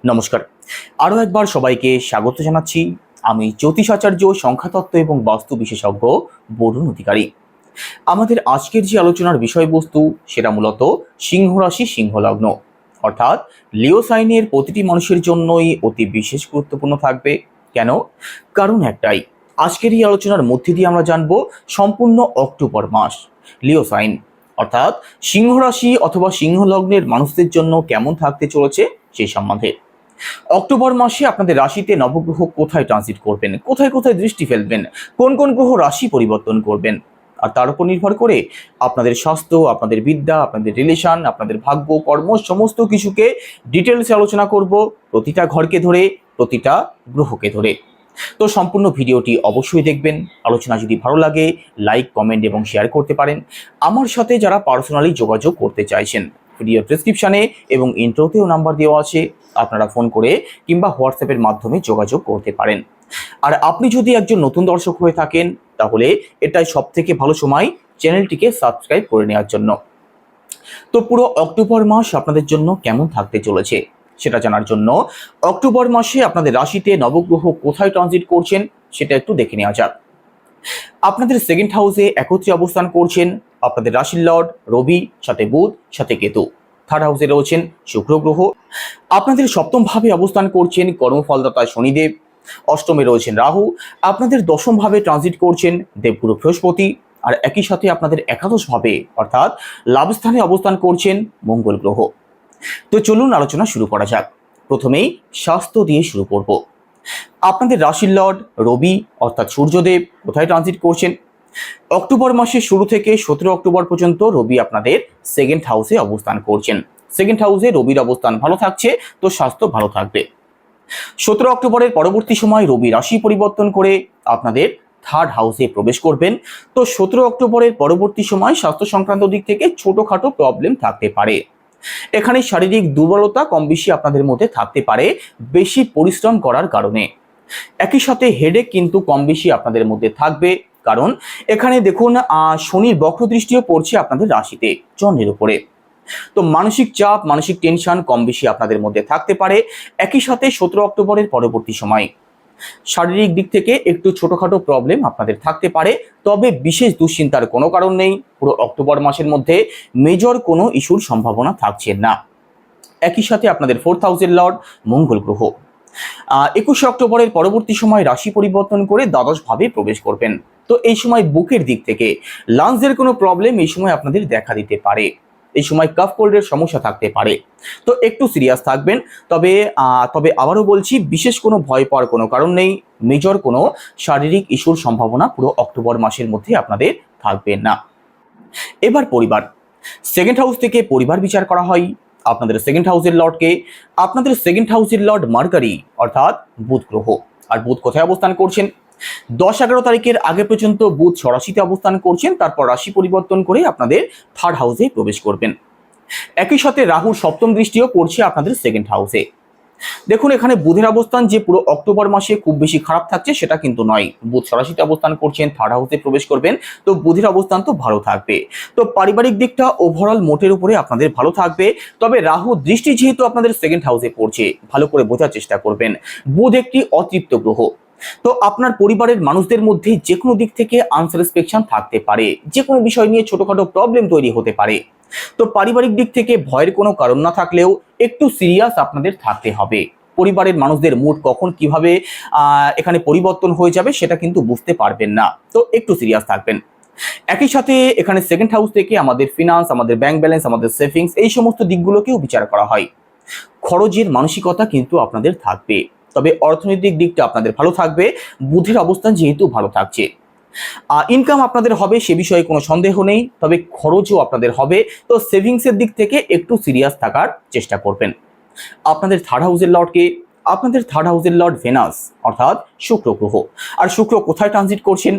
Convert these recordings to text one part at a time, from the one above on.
নমস্কার, আরও একবার সবাইকে স্বাগত জানাচ্ছি। আমি জ্যোতিষাচার্য, সংখ্যাতত্ত্ব এবং বাস্তু বিশেষজ্ঞ বরুণ অধিকারী। আমাদের আজকের যে আলোচনার বিষয়বস্তু সেটা মূলত সিংহ রাশি, সিংহ লগ্ন, অর্থাৎ লিও সাইনের প্রতিটি মানুষের জন্যই অতি বিশেষ গুরুত্বপূর্ণ থাকবে। কেন? কারণ একটাই, আজকের এই আলোচনার মধ্যে দিয়ে আমরা জানবো সম্পূর্ণ অক্টোবর মাস লিও সাইন অর্থাৎ সিংহ রাশি অথবা সিংহ লগ্নের মানুষদের জন্য কেমন থাকতে চলেছে সেই সম্বন্ধে। অক্টোবর মাসে আপনাদের রাশিতে নবগ্রহ কোথায় ট্রানজিট করবেন, কোথায় কোথায় দৃষ্টি ফেলবেন, কোন কোন গ্রহ রাশি পরিবর্তন করবেন, আর তার উপর নির্ভর করে আপনাদের স্বাস্থ্য, আপনাদের বিদ্যা, আপনাদের রিলেশন, আপনাদের ভাগ্য, কর্ম সমস্ত কিছুকে ডিটেলসে আলোচনা করব, প্রতিটা ঘরকে ধরে, প্রতিটা গ্রহকে ধরে। তো সম্পূর্ণ ভিডিওটি অবশ্যই দেখবেন। আলোচনা যদি ভালো লাগে লাইক, কমেন্ট এবং শেয়ার করতে পারেন। আমার সাথে যারা পার্সোনালি যোগাযোগ করতে চাইছেন, ভিডিও ডেসক্রিপশানে এবং ইন্ট্রোতেও নাম্বার দেওয়া আছে, আপনারা ফোন করে কিংবা হোয়াটসঅ্যাপের মাধ্যমে যোগাযোগ করতে পারেন। আর আপনি যদি একজন নতুন দর্শক হয়ে থাকেন তাহলে এটাই সবথেকে ভালো সময় চ্যানেলটিকে সাবস্ক্রাইব করে নেওয়ার জন্য। তো পুরো অক্টোবর মাস আপনাদের জন্য কেমন থাকতে চলেছে সেটা জানার জন্য অক্টোবর মাসে আপনাদের রাশিতে নবগ্রহ কোথায় ট্রানজিট করছেন সেটা একটু দেখে নেওয়া যাক। আপনাদের সেকেন্ড হাউসে একত্রে অবস্থান করছেন আপনাদের রাশির লর্ড রবি, সাথে বুধ, সাথে কেতু। থার্ড হাউসে রয়েছেন শুক্র গ্রহ। আপনাদের সপ্তম ভাবে অবস্থান করছেন কর্মফলদাতা শনিদেব। অষ্টমে রয়েছেন রাহু। আপনাদের দশম ভাবে ট্রানজিট করছেন দেবগুরু বৃহস্পতি। আর একই সাথে আপনাদের একাদশ ভাবে অর্থাৎ লাভস্থানে অবস্থান করছেন মঙ্গল গ্রহ। তো চলুন আলোচনা শুরু করা যাক। প্রথমেই স্বাস্থ্য দিয়ে শুরু করব। আপনাদের রাশির লর্ড রবি অর্থাৎ সূর্যদেব কোথায় ট্রানজিট করছেন? অক্টোবর মাসের শুরু থেকে 17 অক্টোবর পর্যন্ত রবি আপনাদের সেকেন্ড হাউসে অবস্থান করছেন। সেকেন্ড হাউসে রবির অবস্থান ভালো থাকছে, তো স্বাস্থ্য ভালো থাকবে। 17 অক্টোবরের পরবর্তী সময় রবি রাশি পরিবর্তন করে আপনাদের থার্ড হাউসে প্রবেশ করবেন। তো 17 অক্টোবরের পরবর্তী সময় স্বাস্থ্য সংক্রান্ত দিক থেকে ছোটখাটো প্রবলেম থাকতে পারে। এখানে শারীরিক দুর্বলতা কম বেশি আপনাদের মধ্যে থাকতে পারে বেশি পরিশ্রম করার কারণে। একই সাথে হেডেক কিন্তু কম বেশি আপনাদের মধ্যে থাকবে, কারণ এখানে দেখুন শনির বক্র দৃষ্টিও পড়ছে আপনাদের রাশিতে চন্দ্রের উপরে। তো মানসিক চাপ, মানসিক টেনশন কম বেশি আপনাদের মধ্যে থাকতে পারে। একই সাথে 17 অক্টোবরের পরবর্তী সময় শারীরিক দিক থেকে একটু ছোটখাটো প্রবলেম আপনাদের থাকতে পারে, তবে বিশেষ দুশ্চিন্তার কোনো কারণ নেই। পুরো অক্টোবর মাসের মধ্যে মেজর কোনো ইস্যুর সম্ভাবনা থাকছে না। একই সাথে আপনাদের ফোর্থ হাউসের লর্ড মঙ্গল গ্রহ 21 অক্টোবরের পরবর্তী সময় রাশি পরিবর্তন করে দ্বাদশ ভাবে প্রবেশ করবেন। তো এই সময় বুকের দিক থেকে লাংসের কোনো প্রবলেম এই সময় আপনাদের দেখা দিতে পারে। এই সময় কাফ কোল্ডের সমস্যা থাকতে পারে, তো একটু সিরিয়াস থাকবেন। তবে আবারও বলছি, বিশেষ কোনো ভয় পাওয়ার কোনো কারণ নেই। মেজর কোনো শারীরিক ইস্যুর সম্ভাবনা পুরো অক্টোবর মাসের মধ্যে আপনাদের থাকবে না। এবার পরিবার, সেকেন্ড হাউস থেকে পরিবার বিচার করা হয়। আপনাদের সেকেন্ড হাউসের লর্ডকে আপনাদের সেকেন্ড হাউসের লর্ড মার্কারি অর্থাৎ বুধ গ্রহ। আর বুধ কোথায় অবস্থান করছেন? 10-11 তারিখের আগে পর্যন্ত বুধ স্বরাশিতে অবস্থান করছেন, তারপর রাশি পরিবর্তন করে আপনাদের থার্ড হাউসে প্রবেশ করবেন। একই সাথে রাহুর সপ্তম দৃষ্টিও পড়ছে আপনাদের সেকেন্ড হাউসে। দেখুন, এখানে বুধের অবস্থান যে পুরো অক্টোবর মাসে খুব বেশি খারাপ থাকছে সেটা কিন্তু নয়। বুধ সরাসরি অবস্থান করছেন, থার্ড হাউসে প্রবেশ করবেন, তো বুধের অবস্থান তো ভালো থাকবে। তো পারিবারিক দিকটা ওভারঅল মোটের উপরে আপনাদের ভালো থাকবে। তবে রাহু দৃষ্টি যেহেতু আপনাদের সেকেন্ড হাউসে পড়ছে, ভালো করে বোঝার চেষ্টা করবেন। বুধ একটি অতৃপ্ত গ্রহ, তো আপনার পরিবারের মানুষদের মধ্যে যে কোনো দিক থেকে আনস্যাটিসফ্যাকশন থাকতে পারে, যে কোনো বিষয় নিয়ে ছোটখাটো প্রবলেম তৈরি হতে পারে। তো পারিবারিক দিক থেকে ভয়ের কোনো কারণ না থাকলেও একটু সিরিয়াস আপনাদের থাকতে হবে। পরিবারের মানুষদের মুড কখন কিভাবে এখানে পরিবর্তন হয়ে যাবে সেটা কিন্তু বুঝতে পারবেন না, তো একটু সিরিয়াস থাকবেন। একই সাথে এখানে সেকেন্ড হাউস থেকে আমাদের ফিনান্স, আমাদের ব্যাংক ব্যালেন্স, আমাদের সেভিংস এই সমস্ত দিকগুলোকেও বিচার করা হয়। খরচের মানসিকতা কিন্তু আপনাদের থাকবে, তবে অর্থনৈতিক দিকটা আপনাদের ভালো থাকবে। বুধের অবস্থান যেহেতু ভালো থাকছে, ইনকাম আপনাদের হবে সে বিষয়ে কোনো সন্দেহ নেই, তবে খরচও আপনাদের হবে। তো সেভিংসের দিক থেকে একটু সিরিয়াস থাকার চেষ্টা করবেন। আপনাদের থার্ড হাউসের লর্ডকে আপনাদের থার্ড হাউসের লর্ড ভেনাস অর্থাৎ শুক্র গ্রহ। আর শুক্র কোথায় ট্রানজিট করছেন?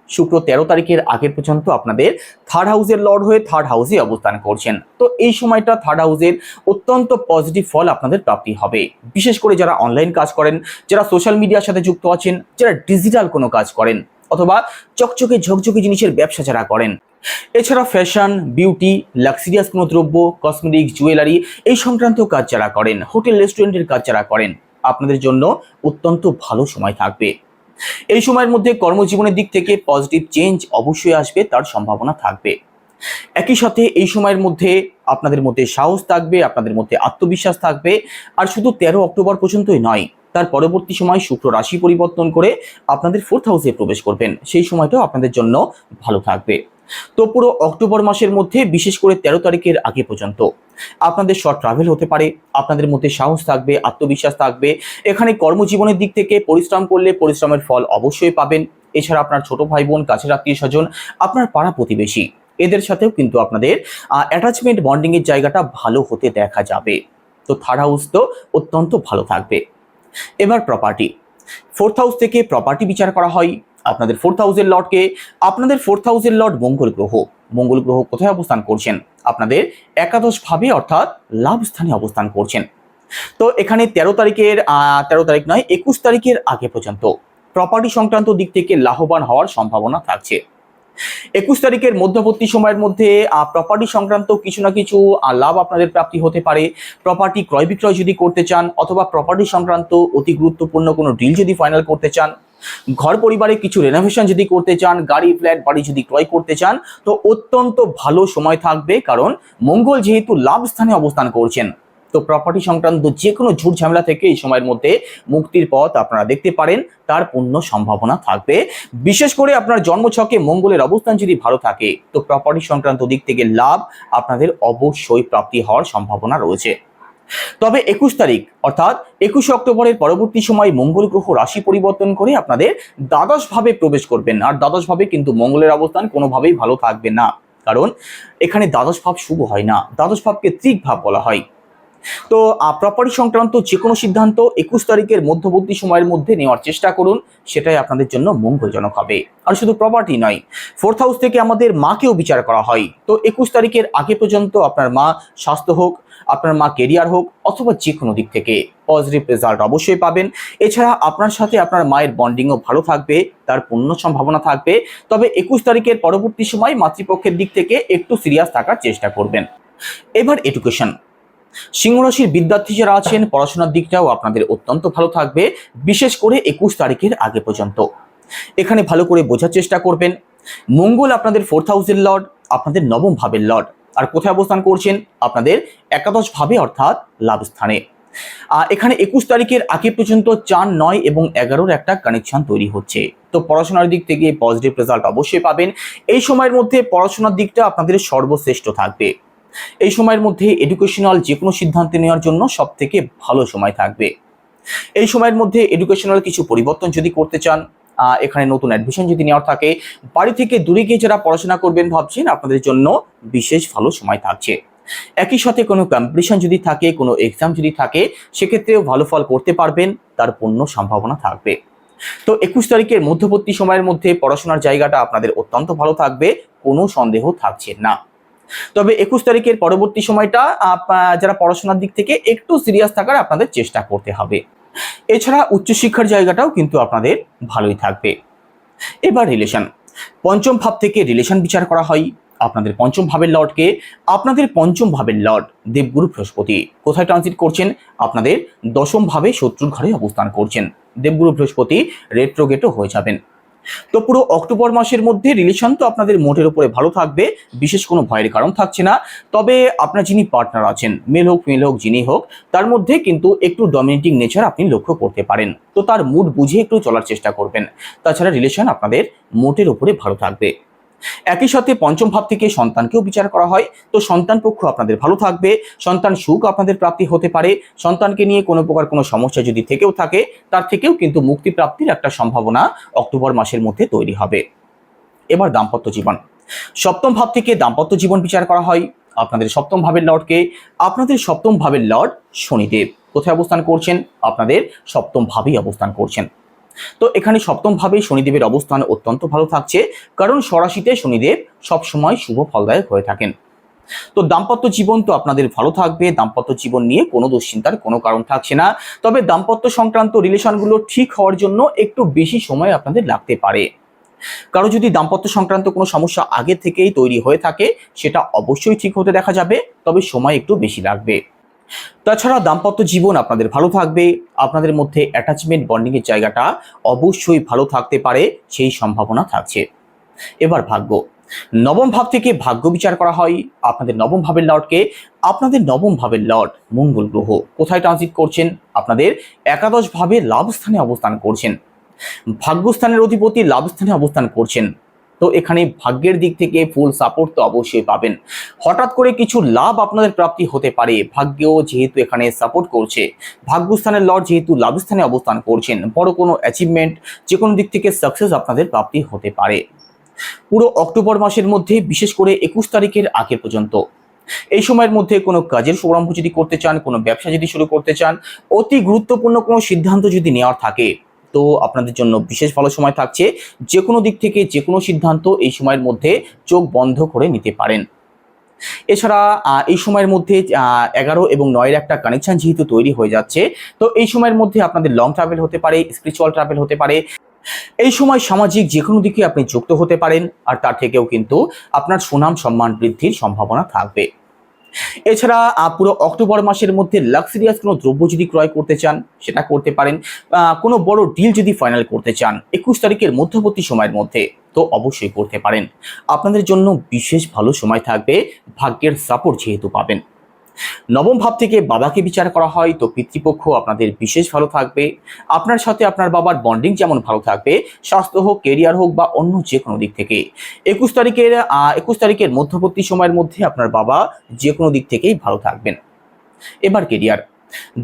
শুক্র 13 তারিখের আগে পর্যন্ত আপনাদের থার্ড হাউসের লর্ড হয়ে থার্ড হাউসে অবস্থান করছেন। তো এই সময়টা থার্ড হাউসের অত্যন্ত পজিটিভ ফল আপনাদের প্রাপ্তি হবে। বিশেষ করে যারা অনলাইন কাজ করেন, যারা সোশ্যাল মিডিয়ার সাথে যুক্ত আছেন, যারা ডিজিটাল কোনো কাজ করেন, অথবা চকচকে ঝকঝকে জিনিসের ব্যবসা যারা করেন, এছাড়া ফ্যাশন, বিউটি, লাক্সারিয়াস কোনো দ্রব্য, কসমেটিক্স, জুয়েলারি এই সংক্রান্ত কাজ যারা করেন, হোটেল রেস্টুরেন্টের কাজ যারা করেন, আপনাদের জন্য অত্যন্ত ভালো সময় থাকবে। এই সময়ের মধ্যে কর্মজীবনের দিক থেকে পজিটিভ চেঞ্জ অবশ্যই আসবে, তার সম্ভাবনা থাকবে। একই সাথে এই সময়ের মধ্যে আপনাদের মধ্যে সাহস থাকবে, আপনাদের মধ্যে আত্মবিশ্বাস থাকবে। আর শুধু 13 অক্টোবর পর্যন্তই নয়, তার পরবর্তী সময় শুক্র রাশি পরিবর্তন করে আপনাদের 4th হাউসে প্রবেশ করবেন, সেই সময়টাও আপনাদের জন্য ভালো থাকবে। তো পুরো অক্টোবর মাসের মধ্যে বিশেষ করে 13 তারিখের আগে পর্যন্ত আপনাদের শর্ট ট্রাভেল হতে পারে, আপনাদের মধ্যে সাহস থাকবে, আত্মবিশ্বাস থাকবে। এখানে কর্মজীবনের দিক থেকে পরিশ্রম করলে পরিশ্রমের ফল অবশ্যই পাবেন। এছাড়া আপনার ছোট ভাই বোন, কাছের আত্মীয় স্বজন, আপনার পাড়া প্রতিবেশী, এদের সাথেও কিন্তু আপনাদের অ্যাটাচমেন্ট বন্ডিং এর জায়গাটা ভালো হতে দেখা যাবে। তো 3rd হাউস তো অত্যন্ত ভালো থাকবে। এবার প্রপার্টি, 4th হাউস থেকে প্রপার্টি বিচার করা হয়। আপনাদের 4th হাউসের লর্ডকে, আপনাদের 4th হাউসের লর্ড মঙ্গল গ্রহ। মঙ্গল গ্রহ কোথায় অবস্থান করছেন? আপনাদের একাদশ ভাবে অর্থাৎ লাভ স্থানে অবস্থান করছেন। তো এখানে 13 তারিখের 13 তারিখ নয়, 21 তারিখের আগে পর্যন্ত প্রপার্টি সংক্রান্ত দিক থেকে লাভবান হওয়ার সম্ভাবনা থাকছে। 21 তারিখের মধ্যবর্তী সময়ের মধ্যে প্রপার্টি সংক্রান্ত কিছু না কিছু লাভ আপনাদের প্রাপ্তি হতে পারে। প্রপার্টি ক্রয় বিক্রয় যদি করতে চান, অথবা প্রপার্টি সংক্রান্ত অতি গুরুত্বপূর্ণ কোনো ডিল যদি ফাইনাল করতে চান, ঘর পরিবারে কিছু রেনোভেশন যদি করতে চান, গাড়ি ফ্ল্যাট বাড়ি যদি ক্রয় করতে চান, তো অত্যন্ত ভালো সময় থাকবে। কারণ মঙ্গল যেহেতু লাভ স্থানে অবস্থান করছেন, তো প্রপার্টি সংক্রান্ত যে কোনো ঝুট ঝামেলা থেকে এই সময়ের মধ্যে মুক্তির পথ আপনারা দেখতে পারেন, তার পূর্ণ সম্ভাবনা থাকবে। বিশেষ করে আপনার জন্মছকে মঙ্গলের অবস্থান যদি ভালো থাকে, তো প্রপার্টি সংক্রান্ত দিক থেকে লাভ আপনাদের অবশ্যই প্রাপ্তি হওয়ার সম্ভাবনা রয়েছে। তবে 21 তারিখ অর্থাৎ 21 অক্টোবরের পরবর্তী সময় মঙ্গল গ্রহ রাশি পরিবর্তন করে আপনাদের দ্বাদশ ভাবে প্রবেশ করবেন। আর দ্বাদশ ভাবে কিন্তু মঙ্গলের অবস্থান কোনোভাবেই ভালো থাকবে না, কারণ এখানে দ্বাদশ ভাব শুভ হয় না, দ্বাদশ ভাবকে ত্রিক ভাব বলা হয়। তো প্রপার্টি সংক্রান্ত যে কোনো সিদ্ধান্ত 21 তারিখের মধ্যবর্তী সময়ের মধ্যে নেওয়ার চেষ্টা করুন, সেটাই আপনাদের জন্য মঙ্গলজনক হবে। আর শুধু প্রপার্টি নয়, 4th হাউস থেকে আমাদের মাকেও বিচার করা হয়। তো 21 তারিখের আগে পর্যন্ত আপনার মা স্বাস্থ্য হোক, আপনার মা কেরিয়ার হোক, অথবা যে কোনো দিক থেকে পজিটিভ রেজাল্ট অবশ্যই পাবেন। এছাড়া আপনার সাথে আপনার মায়ের বন্ডিংও ভালো থাকবে, তার পূর্ণ সম্ভাবনা থাকবে। তবে 21 তারিখের পরবর্তী সময় মাতৃপক্ষের দিক থেকে একটু সিরিয়াস থাকার চেষ্টা করবেন। এবার এডুকেশন, সিংহ রাশির বিদ্যার্থী যারা আছেন, পড়াশোনার দিকটাও আপনাদের অত্যন্ত ভালো থাকবে, বিশেষ করে 21 তারিখের আগে পর্যন্ত। এখানে ভালো করে বোঝার চেষ্টা করবেন, মঙ্গল আপনাদের 4th হাউসের লর্ড, আপনাদের নবম ভাবের লর্ড। আর কোথায় অবস্থান করছেন? আপনাদের একাদশ ভাবে অর্থাৎ লাভ স্থানে। এখানে 21 তারিখের আগে পর্যন্ত 4, 9 এবং 11-র একটা কানেকশন তৈরি হচ্ছে। তো পড়াশোনার দিক থেকে পজিটিভ রেজাল্ট অবশ্যই পাবেন। এই সময়ের মধ্যে পড়াশোনার দিকটা আপনাদের সর্বশ্রেষ্ঠ থাকবে। এই সময়ের মধ্যে এডুকেশনাল যে কোনো সিদ্ধান্ত নেওয়ার জন্য সব থেকে ভালো সময় থাকবে। এই সময়ের মধ্যে এডুকেশনাল কিছু পরিবর্তন যদি করতে চান, এখানে নতুন অ্যাডমিশন যদি নেওয়ার থাকে, বাড়ি থেকে দূরে গিয়ে যারা পড়াশোনা করবেন ভাবছেন, আপনাদের জন্য বিশেষ ভালো সময় থাকছে। একই সাথে কোনো কম্পিটিশন যদি থাকে, কোনো এক্সাম যদি থাকে, সেক্ষেত্রেও ভালো ফল করতে পারবেন, তার পূর্ণ সম্ভাবনা থাকবে। তো 21 তারিখের মধ্যবর্তী সময়ের মধ্যে পড়াশোনার জায়গাটা আপনাদের অত্যন্ত ভালো থাকবে, কোনো সন্দেহ থাকছে না। তবে 21 তারিখের পরবর্তী সময়টা যারা পড়াশোনার দিক থেকে একটু সিরিয়াস থাকার আপনাদের চেষ্টা করতে হবে। এছাড়া উচ্চশিক্ষার জায়গাটাও কিন্তু আপনাদের ভালোই থাকবে। এবার রিলেশন, পঞ্চম ভাব থেকে রিলেশন বিচার করা হয়। আপনাদের পঞ্চম ভাবের লর্ডকে, আপনাদের পঞ্চম ভাবের লর্ড দেবগুরু বৃহস্পতি কোথায় ট্রানজিট করছেন? আপনাদের দশম ভাবে শত্রুর ঘরে অবস্থান করছেন। দেবগুরু বৃহস্পতি রেট্রোগেটও হয়ে যাবেন। তো পুরো অক্টোবর মাসের মধ্যে রিলেশন তো আপনাদের মোটের উপরে ভালো থাকবে, বিশেষ কোনো ভয়ের কারণ থাকছে না। তবে আপনার যিনি পার্টনার আছেন, মেল হোক ফিমেল হোক যিনি হোক, তার মধ্যে কিন্তু একটু ডমিনেটিং নেচার আপনি লক্ষ্য করতে পারেন। তো তার মুড বুঝে একটু চলার চেষ্টা করবেন। তাছাড়া রিলেশন আপনাদের মোটের উপরে ভালো থাকবে। একই সাথে পঞ্চম ভাব থেকে সন্তানকেও বিচার করা হয়। তো সন্তান পক্ষ আপনাদের ভালো থাকবে, সন্তান সুখ আপনাদের প্রাপ্তি হতে পারে। সন্তানকে নিয়ে কোনো প্রকার কোনো সমস্যা যদি থেকেও থাকে, তার থেকেও কিন্তু মুক্তি প্রাপ্তির একটা সম্ভাবনা অক্টোবর মাসের মধ্যে তৈরি হবে। এবার দাম্পত্য জীবন, সপ্তম ভাব থেকে দাম্পত্য জীবন বিচার করা হয়। আপনাদের সপ্তম ভাবের লর্ডকে, আপনাদের সপ্তম ভাবের লর্ড শনিদেব কোথায় অবস্থান করছেন? আপনাদের সপ্তম ভাবেই অবস্থান করছেন। তো এখানে সপ্তম ভাবে শনিদেবের অবস্থান অত্যন্ত ভালো থাকছে, কারণ স্বরাশিতে শনিদেব সবসময় শুভ ফলদায়ক হয়ে থাকেন। তো দাম্পত্য জীবন তো আপনাদের ভালো থাকবে, দাম্পত্য জীবন নিয়ে কোনো দুশ্চিন্তার কোনো কারণ থাকছে না। তবে দাম্পত্য সংক্রান্ত রিলেশনগুলো ঠিক হওয়ার জন্য একটু বেশি সময় আপনাদের লাগতে পারে। কারো যদি দাম্পত্য সংক্রান্ত কোনো সমস্যা আগে থেকেই তৈরি হয়ে থাকে সেটা অবশ্যই ঠিক হতে দেখা যাবে, তবে সময় একটু বেশি লাগবে। তাছাড়া দাম্পত্য জীবন আপনাদের ভালো থাকবে, আপনাদের মধ্যে অ্যাটাচমেন্ট বন্ডিংয়ের জায়গাটা অবশ্যই ভালো থাকতে পারে, সেই সম্ভাবনা থাকছে। এবার ভাগ্য। নবম ভাব থেকে ভাগ্য বিচার করা হয়। আপনাদের নবম ভাবের লর্ডকে, আপনাদের নবম ভাবের লর্ড মঙ্গল গ্রহ কোথায় ট্রানজিট করছেন? আপনাদের একাদশ ভাবে লাভস্থানে অবস্থান করছেন। ভাগ্যস্থানের অধিপতি লাভস্থানে অবস্থান করছেন। তো এখানে ভাগ্যের দিক থেকে ফুল সাপোর্ট তো অবশ্যই পাবেন। হঠাৎ করে কিছু লাভ আপনাদের প্রাপ্তি হতে পারে, ভাগ্যও যেহেতু এখানে সাপোর্ট করছে, ভাগ্যস্থানের লর্ড যেহেতু লাভস্থানে অবস্থান করছেন, বড় কোনো অ্যাচিভমেন্ট, যে কোনো দিক থেকে সাকসেস আপনাদের প্রাপ্তি হতে পারে। পুরো অক্টোবর মাসের মধ্যে, বিশেষ করে 21 তারিখের আগে পর্যন্ত এই সময়ের মধ্যে কোনো কাজের শুভারম্ভ যদি করতে চান, কোনো ব্যবসা যদি শুরু করতে চান, অতি গুরুত্বপূর্ণ কোনো সিদ্ধান্ত যদি নেওয়ার থাকে, তো আপনাদের জন্য বিশেষ ভালো সময় থাকছে। যে কোনো দিক থেকে যে কোনো সিদ্ধান্ত এই সময়ের মধ্যে চোখ বন্ধ করে নিতে পারেন। এছাড়া এই সময়ের মধ্যে 11 এবং 9-এর একটা কানেকশন যেহেতু তৈরি হয়ে যাচ্ছে, তো এই সময়ের মধ্যে আপনাদের লং ট্রাভেল হতে পারে, স্পিরিচুয়াল ট্রাভেল হতে পারে। এই সময় সামাজিক যে কোনো দিকে আপনি যুক্ত হতে পারেন, আর তার থেকেও কিন্তু আপনার সুনাম সম্মান বৃদ্ধির সম্ভাবনা থাকবে। এছাড়া পুরো অক্টোবর মাসের মধ্যে লাক্সারিয়াস কোনো দ্রব্য যদি ক্রয় করতে চান সেটা করতে পারেন। কোনো বড় ডিল যদি ফাইনাল করতে চান 21 তারিখের মধ্যবর্তী সময়ের মধ্যে, তো অবশ্যই করতে পারেন। আপনাদের জন্য বিশেষ ভালো সময় থাকবে, ভাগ্যের সাপোর্ট যেহেতু পাবেন। নবম ভাব থেকে বাবাকে বিচার করা হয়, তো পিতৃপক্ষ আপনাদের বিশেষ ভালো থাকবে। আপনার সাথে আপনার বাবার বন্ডিং যেমন ভালো থাকবে, স্বাস্থ্য হোক, কেরিয়ার হোক বা অন্য যে কোনো দিক থেকে 21 তারিখের মধ্যবর্তী সময়ের মধ্যে আপনার বাবা যে কোনো দিক থেকেই ভালো থাকবেন। এবার কেরিয়ার।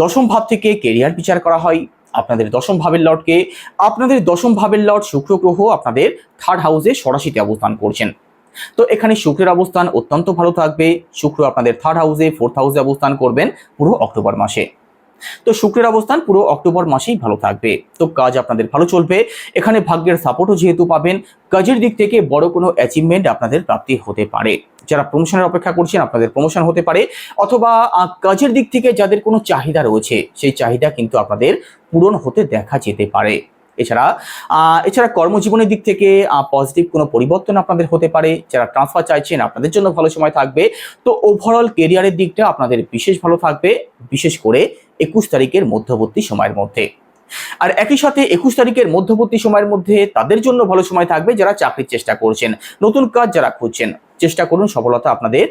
দশম ভাব থেকে কেরিয়ার বিচার করা হয়। আপনাদের দশম ভাবের লর্ডকে, আপনাদের দশম ভাবের লর্ড শুক্র গ্রহ আপনাদের 3rd হাউসে সরাসরি অবস্থান করছেন। তো এখানে শুক্রের অবস্থান অত্যন্ত ভালো থাকবে। শুক্র আপনাদের 3rd হাউসে, 4th হাউসে অবস্থান করবেন পুরো অক্টোবর মাসে। তো শুক্রের অবস্থান পুরো অক্টোবর মাসেই ভালো থাকবে। তো কাজ আপনাদের ভালো চলবে। এখানে ভাগ্যের সাপোর্টও যেহেতু পাবেন, কাজের দিক থেকে বড় কোনো অ্যাচিভমেন্ট আপনাদের প্রাপ্তি হতে পারে। যারা প্রমোশনের অপেক্ষা করছেন আপনাদের প্রমোশন হতে পারে, অথবা কাজের দিক থেকে যাদের কোনো চাহিদা রয়েছে সেই চাহিদা কিন্তু আপনাদের পূরণ হতে দেখা যেতে পারে। এছাড়া কর্মজীবনের দিক থেকে পজিটিভ কোনো পরিবর্তন আপনাদের হতে পারে। যারা ট্রান্সফার চাইছেন আপনাদের জন্য ভালো সময় থাকবে। তো ওভারঅল কেরিয়ারের দিকটা আপনাদের বিশেষ ভালো থাকবে, বিশেষ করে 21 তারিখের মধ্যবর্তী সময়ের মধ্যে। আর একই সাথে 21 তারিখের মধ্যবর্তী সময়ের মধ্যে তাদের জন্য ভালো সময় থাকবে যারা চাকরির চেষ্টা করছেন, নতুন কাজ যারা খুঁজছেন, চেষ্টা করুন, সফলতা আপনাদের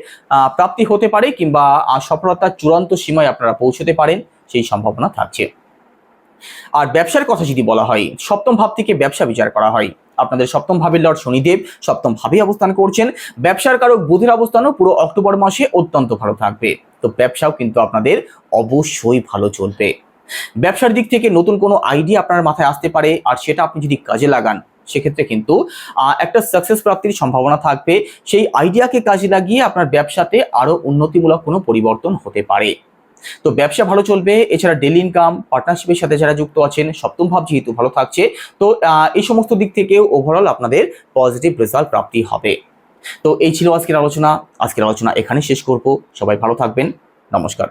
প্রাপ্তি হতে পারে, কিংবা সফলতার চূড়ান্ত সীমায় আপনারা পৌঁছতে পারেন, সেই সম্ভাবনা থাকছে। আর ব্যবসার কথা যদি বলা হয়, সপ্তম ভাব থেকে ব্যবসা বিচার করা হয়। আপনাদের সপ্তম ভাবের লর্ড শনিদেব সপ্তম ভাবে অবস্থান করছেন। ব্যবসার কারক বুধের অবস্থানও পুরো অক্টোবর মাসে অত্যন্ত ভালো থাকবে। তো ব্যবসাও কিন্তু আপনাদের অবশ্যই ভালো চলবে। ব্যবসার দিক থেকে নতুন কোনো আইডিয়া আপনার মাথায় আসতে পারে, আর সেটা আপনি যদি কাজে লাগান সেক্ষেত্রে কিন্তু একটা সাকসেস প্রাপ্তির সম্ভাবনা থাকবে। সেই আইডিয়াকে কাজে লাগিয়ে আপনার ব্যবসাতে আরো উন্নতিমূলক কোনো পরিবর্তন হতে পারে। তো ব্যবসা ভালো চলবে। এছাড়া ডেলি ইনকাম, পার্টনারশিপের সাথে যারা যুক্ত আছেন, সপ্তম ভাব যেহেতু ভালো থাকছে, তো এই সমস্ত দিক থেকেও ওভারঅল আপনাদের পজিটিভ রেজাল্ট প্রাপ্তি হবে। তো এই ছিল আজকের আলোচনা। এখানে শেষ করব। সবাই ভালো থাকবেন। নমস্কার।